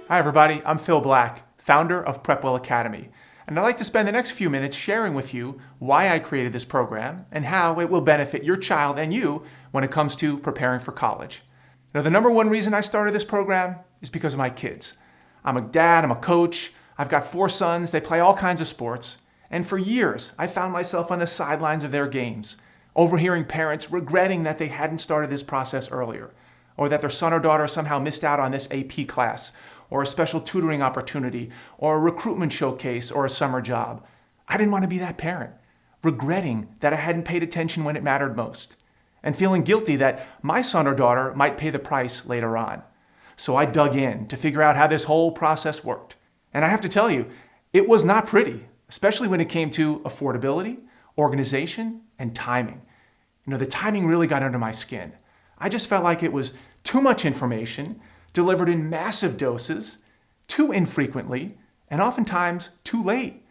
Hi everybody, I'm Phil Black, founder of PrepWell Academy, and I'd like to spend the next few minutes sharing with you why I created this program and how it will benefit your child and you when it comes to preparing for college. Now, the number one reason I started this program is because of my kids. I'm a dad, I'm a coach, I've got 4 sons, they play all kinds of sports, and for years I found myself on the sidelines of their games, overhearing parents regretting that they hadn't started this process earlier, or that their son or daughter somehow missed out on this AP class, or a special tutoring opportunity, or a recruitment showcase, or a summer job. I didn't want to be that parent, regretting that I hadn't paid attention when it mattered most, and feeling guilty that my son or daughter might pay the price later on. So I dug in to figure out how this whole process worked. And I have to tell you, it was not pretty, especially when it came to affordability, organization, and timing. The timing really got under my skin. I just felt like it was too much information, delivered in massive doses, too infrequently, and oftentimes too late.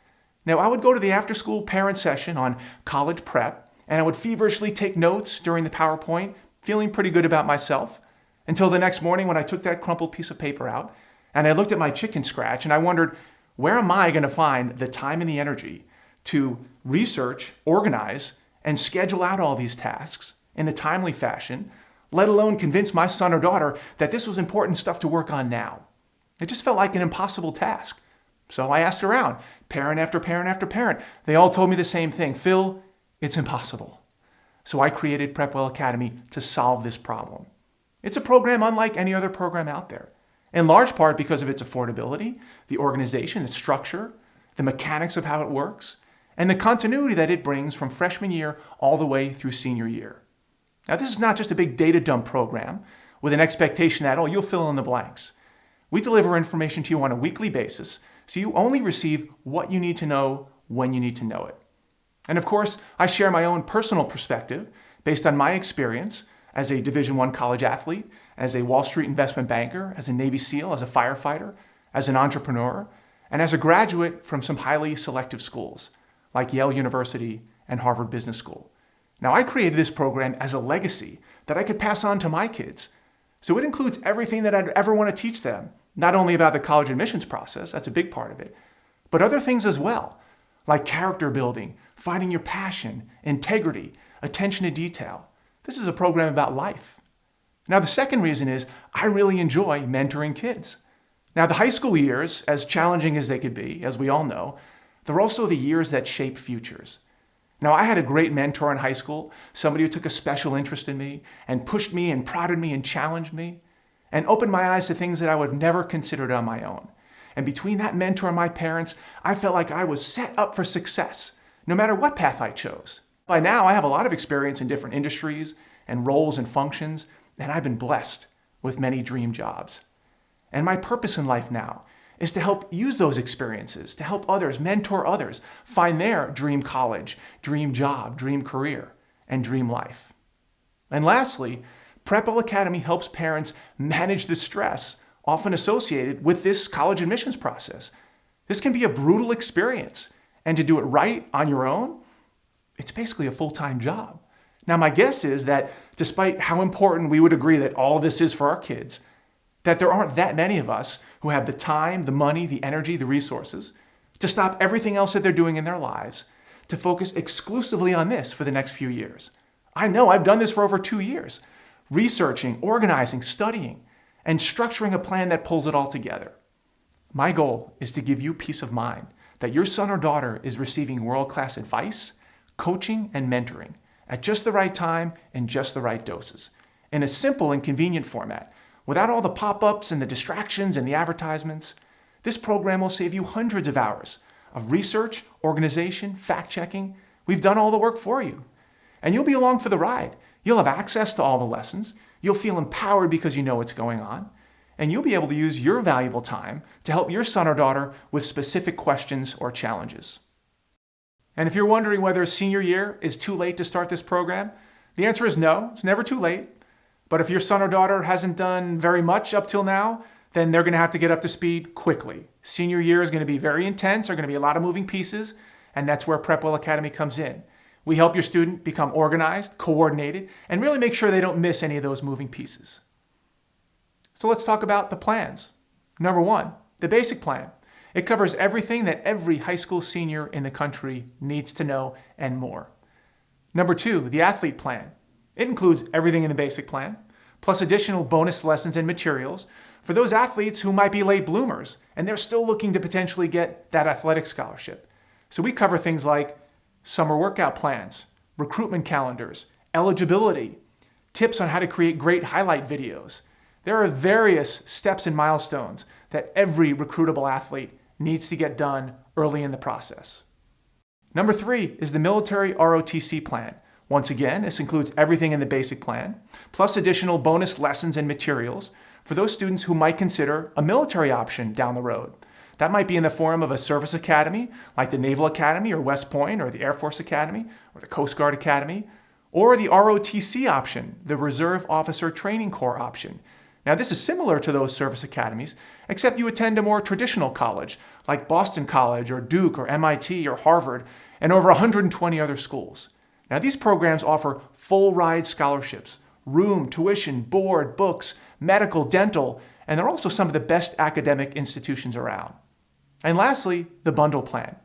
Now, I would go to the after-school parent session on college prep, and I would feverishly take notes during the PowerPoint, feeling pretty good about myself, until the next morning when I took that crumpled piece of paper out, and I looked at my chicken scratch, and I wondered, where am I going to find the time and the energy to research, organize, and schedule out all these tasks in a timely fashion, let alone convince my son or daughter that this was important stuff to work on now? It just felt like an impossible task. So I asked around, parent after parent after parent. They all told me the same thing: Phil, it's impossible. So I created PrepWell Academy to solve this problem. It's a program unlike any other program out there, in large part because of its affordability, the organization, the structure, the mechanics of how it works, and the continuity that it brings from freshman year all the way through senior year. Now, this is not just a big data dump program with an expectation that, you'll fill in the blanks. We deliver information to you on a weekly basis, so you only receive what you need to know when you need to know it. And of course, I share my own personal perspective based on my experience as a Division I college athlete, as a Wall Street investment banker, as a Navy SEAL, as a firefighter, as an entrepreneur, and as a graduate from some highly selective schools like Yale University and Harvard Business School. Now, I created this program as a legacy that I could pass on to my kids. So it includes everything that I'd ever want to teach them, not only about the college admissions process, that's a big part of it, but other things as well, like character building, finding your passion, integrity, attention to detail. This is a program about life. Now, the second reason is I really enjoy mentoring kids. Now, the high school years, as challenging as they could be, as we all know, they're also the years that shape futures. Now, I had a great mentor in high school, somebody who took a special interest in me and pushed me and prodded me and challenged me and opened my eyes to things that I would have never considered on my own. And between that mentor and my parents, I felt like I was set up for success, no matter what path I chose. By now, I have a lot of experience in different industries and roles and functions, and I've been blessed with many dream jobs. And my purpose in life now is to help use those experiences, to help others, mentor others, find their dream college, dream job, dream career, and dream life. And lastly, PrepWell Academy helps parents manage the stress often associated with this college admissions process. This can be a brutal experience, and to do it right on your own, it's basically a full-time job. Now, my guess is that despite how important we would agree that all of this is for our kids, that there aren't that many of us who have the time, the money, the energy, the resources to stop everything else that they're doing in their lives to focus exclusively on this for the next few years. I know I've done this for over 2 years, researching, organizing, studying, and structuring a plan that pulls it all together. My goal is to give you peace of mind that your son or daughter is receiving world-class advice, coaching, and mentoring at just the right time and just the right doses, in a simple and convenient format, without all the pop-ups and the distractions and the advertisements. This program will save you hundreds of hours of research, organization, fact-checking. We've done all the work for you. And you'll be along for the ride. You'll have access to all the lessons. You'll feel empowered because you know what's going on. And you'll be able to use your valuable time to help your son or daughter with specific questions or challenges. And if you're wondering whether senior year is too late to start this program, the answer is no, it's never too late. But if your son or daughter hasn't done very much up till now, then they're going to have to get up to speed quickly. Senior year is going to be very intense. There are going to be a lot of moving pieces, and that's where PrepWell Academy comes in. We help your student become organized, coordinated, and really make sure they don't miss any of those moving pieces. So let's talk about the plans. Number one, the basic plan. It covers everything that every high school senior in the country needs to know and more. Number two, the athlete plan. It includes everything in the basic plan, plus additional bonus lessons and materials for those athletes who might be late bloomers and they're still looking to potentially get that athletic scholarship. So we cover things like summer workout plans, recruitment calendars, eligibility, tips on how to create great highlight videos. There are various steps and milestones that every recruitable athlete needs to get done early in the process. Number three is the military ROTC plan. Once again, this includes everything in the basic plan, plus additional bonus lessons and materials for those students who might consider a military option down the road. That might be in the form of a service academy, like the Naval Academy or West Point or the Air Force Academy or the Coast Guard Academy, or the ROTC option, the Reserve Officer Training Corps option. Now, this is similar to those service academies, except you attend a more traditional college, like Boston College or Duke or MIT or Harvard, and over 120 other schools. Now, these programs offer full ride scholarships, room, tuition, board, books, medical, dental, and they're also some of the best academic institutions around. And lastly, the bundle plan.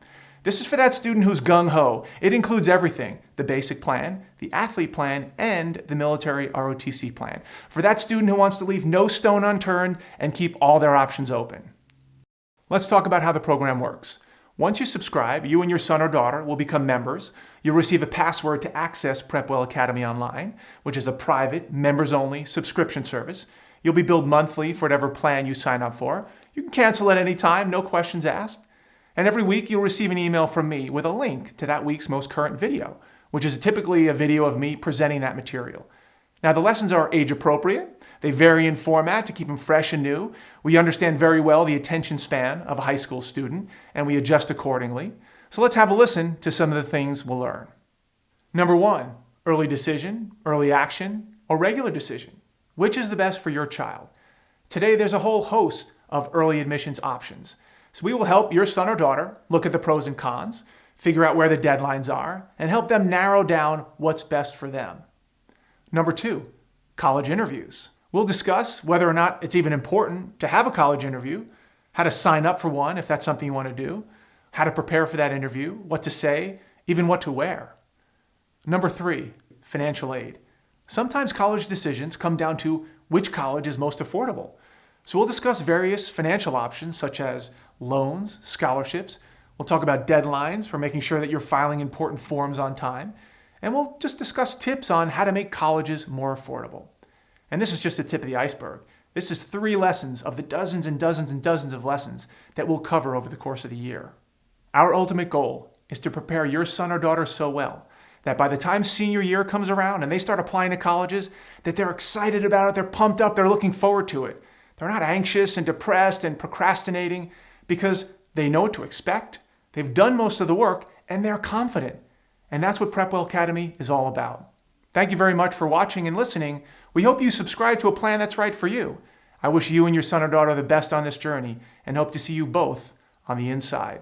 This is for that student who's gung-ho. It includes everything: the basic plan, the athlete plan, and the military ROTC plan. For that student who wants to leave no stone unturned and keep all their options open. Let's talk about how the program works. Once you subscribe, you and your son or daughter will become members. You'll receive a password to access PrepWell Academy Online, which is a private, members-only subscription service. You'll be billed monthly for whatever plan you sign up for. You can cancel at any time, no questions asked. And every week you'll receive an email from me with a link to that week's most current video, which is typically a video of me presenting that material. Now, the lessons are age appropriate. They vary in format to keep them fresh and new. We understand very well the attention span of a high school student, and we adjust accordingly. So let's have a listen to some of the things we'll learn. Number one, early decision, early action, or regular decision. Which is the best for your child? Today, there's a whole host of early admissions options. So we will help your son or daughter look at the pros and cons, figure out where the deadlines are, and help them narrow down what's best for them. Number two, college interviews. We'll discuss whether or not it's even important to have a college interview, how to sign up for one if that's something you want to do, how to prepare for that interview, what to say, even what to wear. Number three, financial aid. Sometimes college decisions come down to which college is most affordable. So we'll discuss various financial options such as loans, scholarships. We'll talk about deadlines for making sure that you're filing important forms on time. And we'll just discuss tips on how to make colleges more affordable. And this is just the tip of the iceberg. This is 3 lessons of the dozens and dozens and dozens of lessons that we'll cover over the course of the year. Our ultimate goal is to prepare your son or daughter so well that by the time senior year comes around and they start applying to colleges, that they're excited about it, they're pumped up, they're looking forward to it. They're not anxious and depressed and procrastinating because they know what to expect, they've done most of the work, and they're confident. And that's what PrepWell Academy is all about. Thank you very much for watching and listening. We hope you subscribe to a plan that's right for you. I wish you and your son or daughter the best on this journey and hope to see you both on the inside.